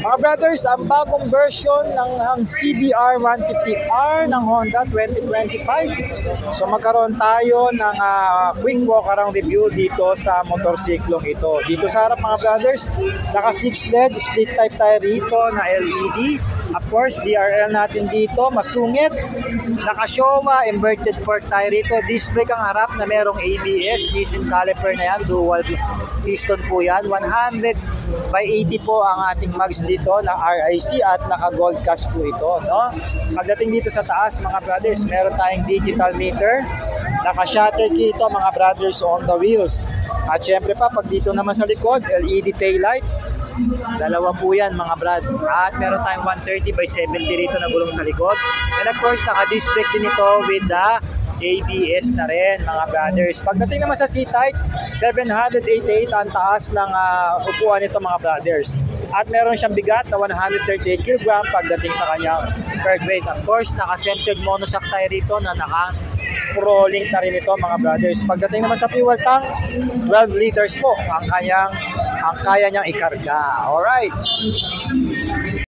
Mga brothers, ang bagong version ng CBR 150R ng Honda 2025. So magkaroon tayo ng quick walk around review dito sa motorsiklong ito. Dito sa harap mga brothers, naka 6 LED split type tayo rito na LED. Of course, DRL natin dito, masungit. Naka Showa, inverted fork tayo rito. Disc brake ang harap na merong ABS. Nissin caliper na yan, dual piston po yan. 100/80 po ang ating mags dito na RIC at naka gold cast po ito, no? Pagdating dito sa taas mga brothers, meron tayong digital meter, naka shutter key ito mga brothers on the wheels. At syempre pa pag dito naman sa likod, LED tail light. Dalawa po yan mga brad. At meron tayong 130/70 rito na gulong sa likod. And of course, naka-disc brake din ito with the ABS na rin mga brothers. Pagdating naman sa seat height, 788 ang taas ng upuan nito mga brothers. At meron siyang bigat na 138 kg pagdating sa kanyang curb weight. Of course, naka-centered monoshock tayo rito na Pro Link na rin ito mga brothers. Pagdating naman sa fuel tank, 12 liters po ang kaya niyang ikarga. Alright.